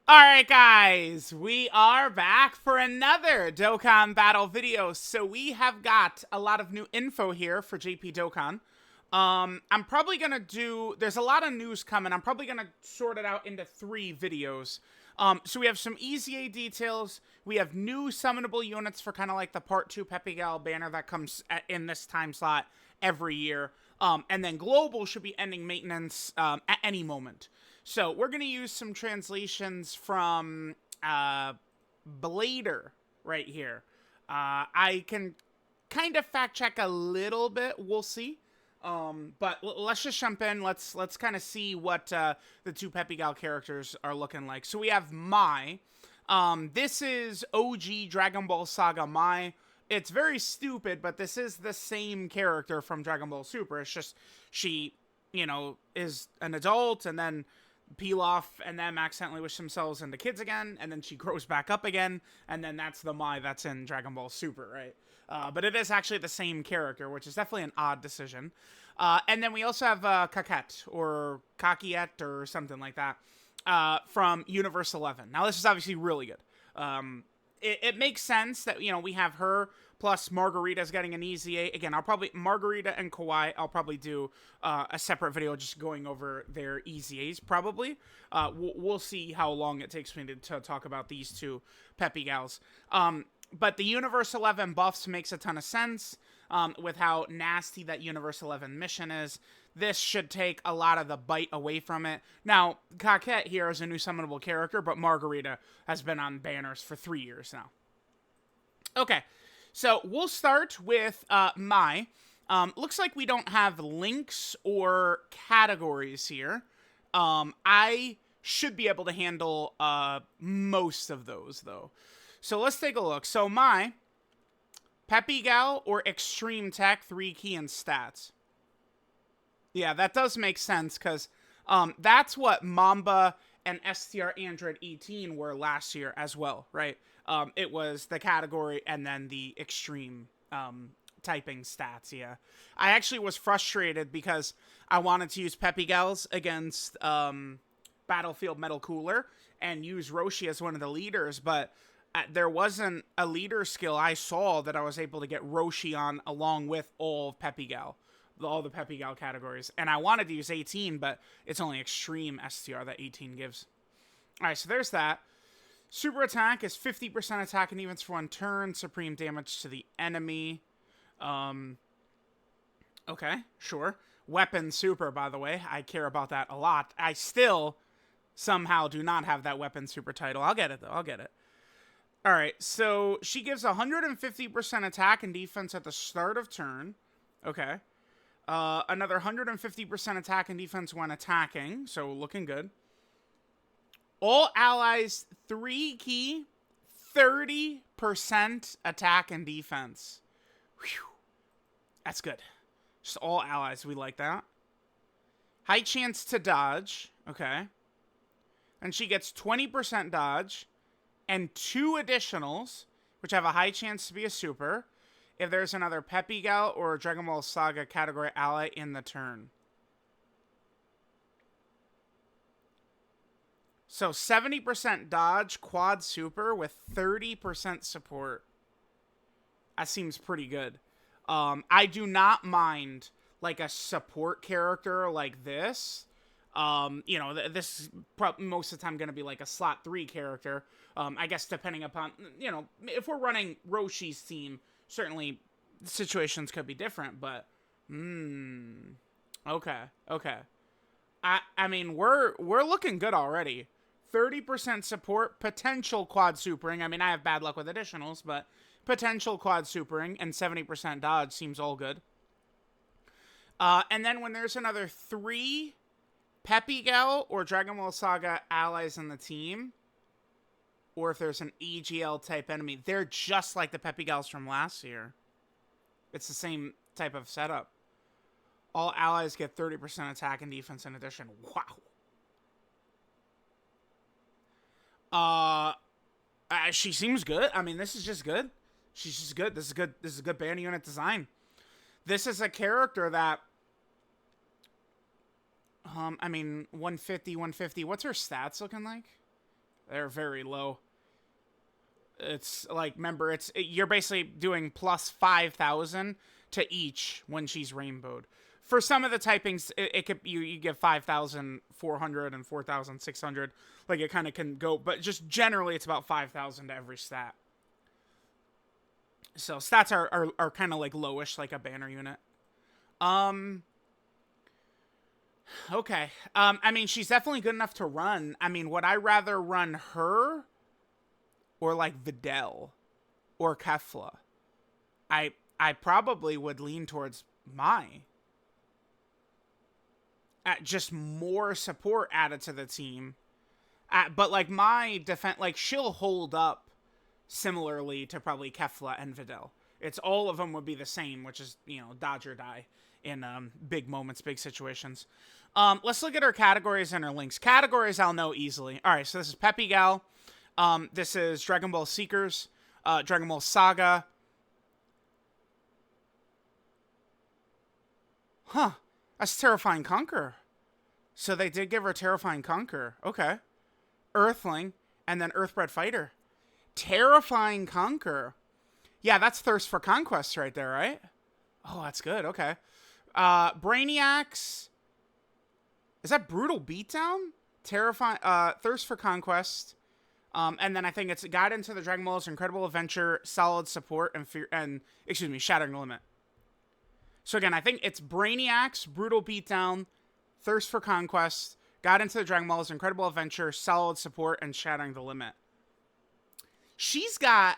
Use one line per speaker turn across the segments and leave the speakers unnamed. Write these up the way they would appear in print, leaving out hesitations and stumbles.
Alright guys, we are back for another Dokkan battle video. So we have got a lot of new info here for JP Dokkan. I'm probably gonna there's a lot of news coming. I'm probably gonna sort it out into 3 videos. So we have some EZA details. We have new summonable units for kind of like the Part 2 Pepe Gal banner that comes in this time slot every year. And then Global should be ending maintenance at any moment. So we're going to use some translations from Blader right here. I can kind of fact check a little bit. We'll see. But let's just jump in. Let's kind of see what the 2 Pepe Gal characters are looking like. So we have Mai. This is OG Dragon Ball Saga Mai. It's very stupid, but this is the same character from Dragon Ball Super. It's just she, is an adult and then Pilaf and them accidentally wish themselves into kids again, and then she grows back up again, and then that's the Mai that's in Dragon Ball Super, right? But it is actually the same character, which is definitely an odd decision. And then we also have Cocotte, or Kakiette, or something like that, from Universe 11. Now, this is obviously really good. It makes sense that, we have her, plus Margarita's getting an EZA. Again, Margarita and Kawaii, I'll probably do a separate video just going over their EZAs, probably. We'll see how long it takes me to talk about these 2 Pepe Gals. But the Universe 11 buffs makes a ton of sense with how nasty that Universe 11 mission is. This should take a lot of the bite away from it. Now, Cocotte here is a new summonable character, but Margarita has been on banners for 3 years now. Okay, so we'll start with Mai. Looks like we don't have links or categories here. I should be able to handle most of those, though. So let's take a look. So Mai, Pepe Gal, or Extreme Tech, 3 key and stats. Yeah, that does make sense, because that's what Mamba and STR Android 18 were last year as well, right? It was the category and then the extreme typing stats, yeah. I actually was frustrated because I wanted to use Pepe Gals against Battlefield Metal Cooler and use Roshi as one of the leaders, but there wasn't a leader skill I saw that I was able to get Roshi on along with all of Pepe Gal. All the Pepe Gal categories. And I wanted to use 18, but it's only extreme STR that 18 gives. Alright, so there's that. Super attack is 50% attack and defense for 1 turn. Supreme damage to the enemy. Okay, sure. Weapon super, by the way. I care about that a lot. I still somehow do not have that weapon super title. I'll get it, though. I'll get it. Alright, so she gives 150% attack and defense at the start of turn. Okay. Another 150% attack and defense when attacking, so looking good. All allies 3 key, 30% attack and defense. Whew. That's good. Just all allies, we like that. High chance to dodge, okay. And she gets 20% dodge and 2 additionals, which have a high chance to be a super, if there's another Pepe Gal or Dragon Ball Saga category ally in the turn. So 70% dodge, quad super with 30% support. That seems pretty good. I do not mind like a support character like this. This is most of the time going to be like a slot 3 character. I guess depending upon, if we're running Roshi's team, certainly situations could be different, but okay. I mean, we're looking good already. 30% support, potential quad supering. I mean, I have bad luck with additionals, but potential quad supering and 70% dodge seems all good. And then when there's another 3 Pepe Gal or Dragon Ball Saga allies in the team, or if there's an EGL type enemy, they're just like the Pepe Gals from last year. It's the same type of setup. All allies get 30% attack and defense in addition. Wow. She seems good. I mean, this is just good. She's just good. This is a good banner unit design. This is a character that I mean, 150. What's her stats looking like? They're very low. It's like, remember, you're basically doing plus 5,000 to each when she's rainbowed. For some of the typings, it could you get 5,400 and 4,600. Like, it kind of can go, but just generally it's about 5,000 to every stat. So stats are kind of like lowish, like a banner unit. Okay. I mean, she's definitely good enough to run. I mean, would I rather run her or like Videl or Kefla? I probably would lean towards Mai. Just more support added to the team. But like my defense, like she'll hold up similarly to probably Kefla and Videl. It's all of them would be the same, which is, you know, dodge or die in big moments, big situations. Let's look at her categories and her links. Categories I'll know easily. All right, so this is Peppy Gal. This is Dragon Ball Seekers, Dragon Ball Saga. Huh. That's Terrifying Conqueror. So they did give her Terrifying Conqueror. Okay. Earthling, and then Earthbred Fighter. Terrifying Conqueror. Yeah, that's Thirst for Conquest right there, right? Oh, that's good. Okay. Brainiacs. Is that Brutal Beatdown? Terrifying. Thirst for Conquest. And then I think it's Guide into the Dragon Ball's Incredible Adventure, Solid Support, and Shattering the Limit. So again, I think it's Brainiacs, Brutal Beatdown, Thirst for Conquest, Guide into the Dragon Ball's Incredible Adventure, Solid Support, and Shattering the Limit. She's got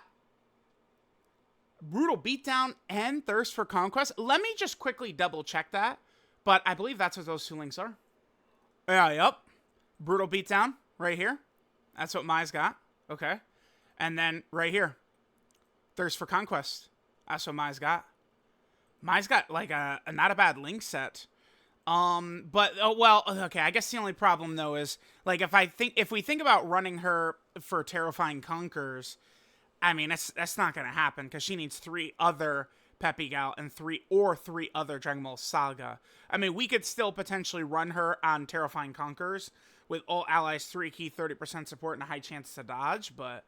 Brutal Beatdown and Thirst for Conquest. Let me just quickly double check that. But I believe that's what those two links are. Yeah, yep. Brutal Beatdown, right here. That's what Mai's got. Okay. And then right here, Thirst for Conquest. That's what Mai's got. Mai's got like a not a bad link set. But well, okay, I guess the only problem though is like if we think about running her for Terrifying Conquerors, I mean that's not gonna happen because she needs 3 other Peppy Gal and 3 other Dragon Ball Saga. I mean, we could still potentially run her on Terrifying Conquerors with all allies 3 key, 30% support, and a high chance to dodge. But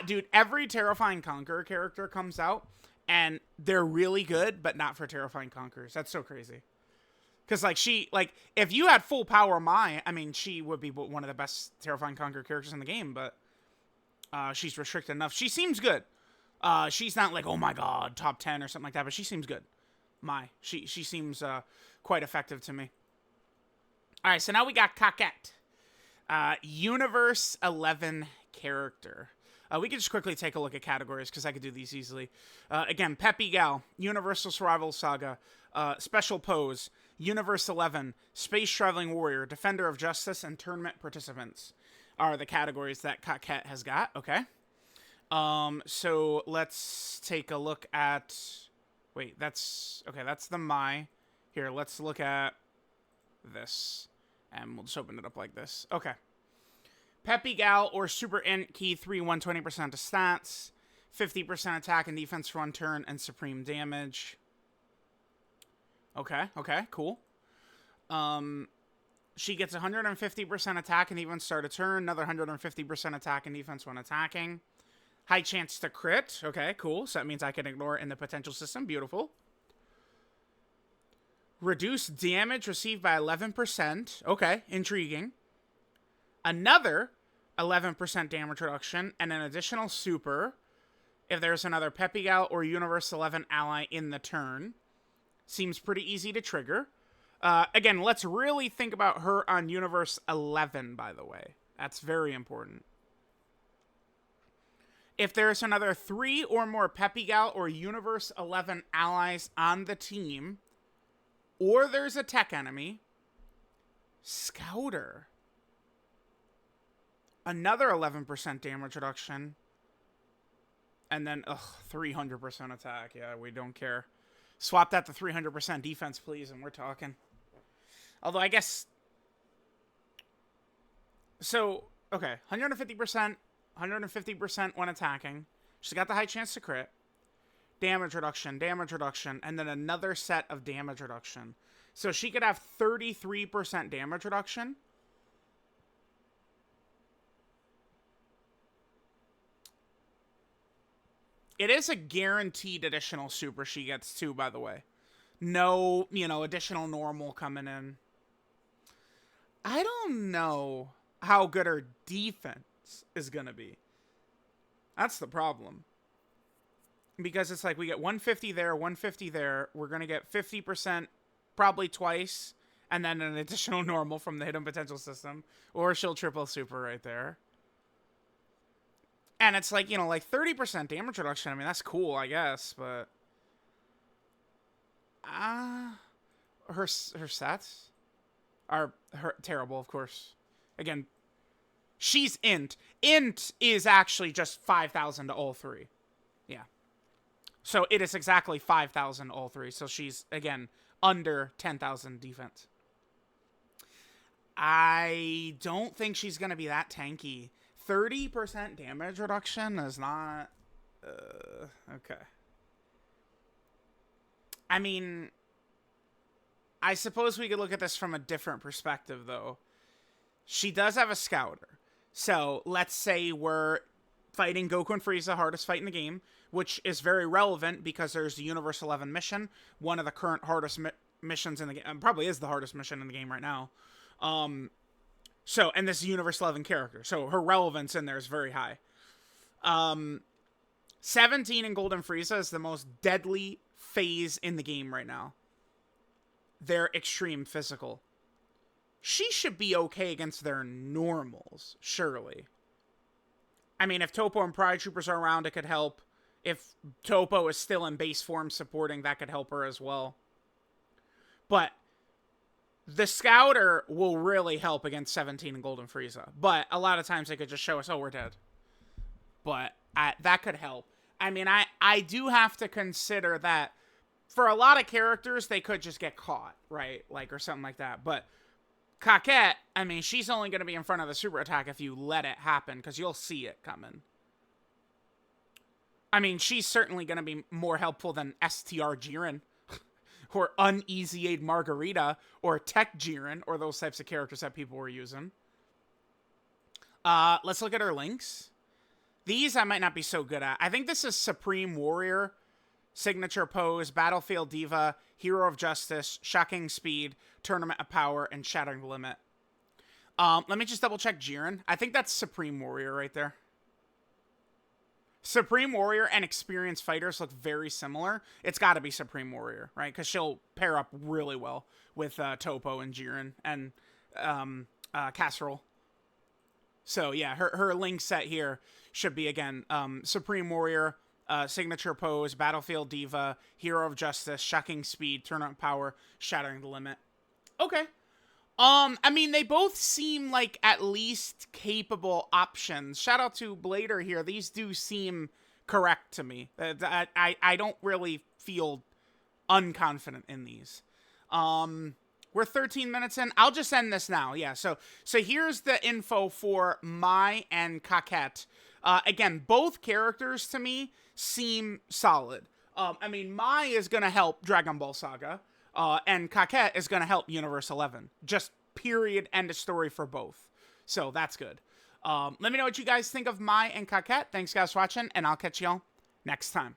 dude, every Terrifying Conqueror character comes out and they're really good, but not for Terrifying Conquerors. That's so crazy. Because, if you had full power Mai, I mean, she would be one of the best Terrifying Conqueror characters in the game, but she's restricted enough. She seems good. She's not like, oh my god, top 10 or something like that, but she seems good. Mai. She seems quite effective to me. Alright, so now we got Cocotte. Universe 11 character. We can just quickly take a look at categories, because I could do these easily. Again, Peppy Gal, Universal Survival Saga, Special Pose, Universe 11, Space Traveling Warrior, Defender of Justice, and Tournament Participants are the categories that Cocotte has got. Okay. So let's take a look at... Wait, that's the Mai. Here, let's look at this. And we'll just open it up like this. Okay. Peppy Gal or Super Int, key 3, 120% to stats, 50% attack and defense for 1 turn, and supreme damage. Okay, cool. She gets 150% attack and defense start a turn, another 150% attack and defense when attacking. High chance to crit. Okay, cool. So that means I can ignore it in the potential system. Beautiful. Reduce damage received by 11%. Okay, intriguing. Another 11% damage reduction, and an additional super if there's another Peppy Gal or Universe 11 ally in the turn. Seems pretty easy to trigger. Again, let's really think about her on Universe 11, by the way. That's very important. If there's another 3 or more Peppy Gal or Universe 11 allies on the team, or there's a tech enemy, Scouter. Another 11% damage reduction. And then, 300% attack. Yeah, we don't care. Swap that to 300% defense, please, and we're talking. Although, I guess... So, okay. 150% when attacking. She's got the high chance to crit. Damage reduction, and then another set of damage reduction. So she could have 33% damage reduction. It is a guaranteed additional super she gets too, by the way. No, additional normal coming in. I don't know how good her defense is going to be. That's the problem. Because it's like we get 150 there, 150 there. We're going to get 50% probably twice, and then an additional normal from the hidden potential system. Or she'll triple super right there. And it's like, like 30% damage reduction. I mean, that's cool, I guess, but... her stats are terrible, of course. Again, she's int. Int is actually just 5,000 to all three. Yeah. So it is exactly 5,000 all three. So she's, again, under 10,000 defense. I don't think she's going to be that tanky. 30% damage reduction is not... okay. I mean, I suppose we could look at this from a different perspective, though. She does have a scouter. So, let's say we're fighting Goku and Frieza, hardest fight in the game, which is very relevant because there's the Universe 11 mission, one of the current hardest missions in the game, probably is the hardest mission in the game right now. And this is Universe 11 character, so her relevance in there is very high. 17 in Golden Frieza is the most deadly phase in the game right now. They're extreme physical. She should be okay against their normals, surely. I mean, if Toppo and Pride Troopers are around, it could help. If Toppo is still in base form supporting, that could help her as well. But the Scouter will really help against 17 and Golden Frieza. But a lot of times they could just show us, oh, we're dead. But that could help. I mean, I do have to consider that for a lot of characters, they could just get caught, right? Like, or something like that. But Coquette, I mean, she's only going to be in front of the super attack if you let it happen, because you'll see it coming. I mean, she's certainly going to be more helpful than STR Jiren, or Uneasy Aid Margarita, or Tech Jiren, or those types of characters that people were using. Let's look at her links. These I might not be so good at. I think this is Supreme Warrior, Signature Pose, Battlefield Diva, Hero of Justice, Shocking Speed, Tournament of Power, and Shattering the Limit. Let me just double check Jiren. I think that's Supreme Warrior right there. Supreme Warrior and Experienced Fighters look very similar. It's got to be Supreme Warrior, right? Because she'll pair up really well with Toppo and Jiren and Casserole. So yeah, her link set here should be, again, Supreme Warrior, Signature Pose, Battlefield Diva, Hero of Justice, Shocking Speed, Tournament Power, Shattering the Limit. Okay. I mean, they both seem like at least capable options. Shout out to Blader here. These do seem correct to me. I don't really feel unconfident in these. We're 13 minutes in. I'll just end this now. Yeah, so here's the info for Mai and Coquette. Again, both characters to me seem solid. I mean, Mai is going to help Dragon Ball Saga. And Coquette is going to help Universe 11. Just period, end of story for both. So that's good. Let me know what you guys think of Mai and Coquette. Thanks guys for watching, and I'll catch y'all next time.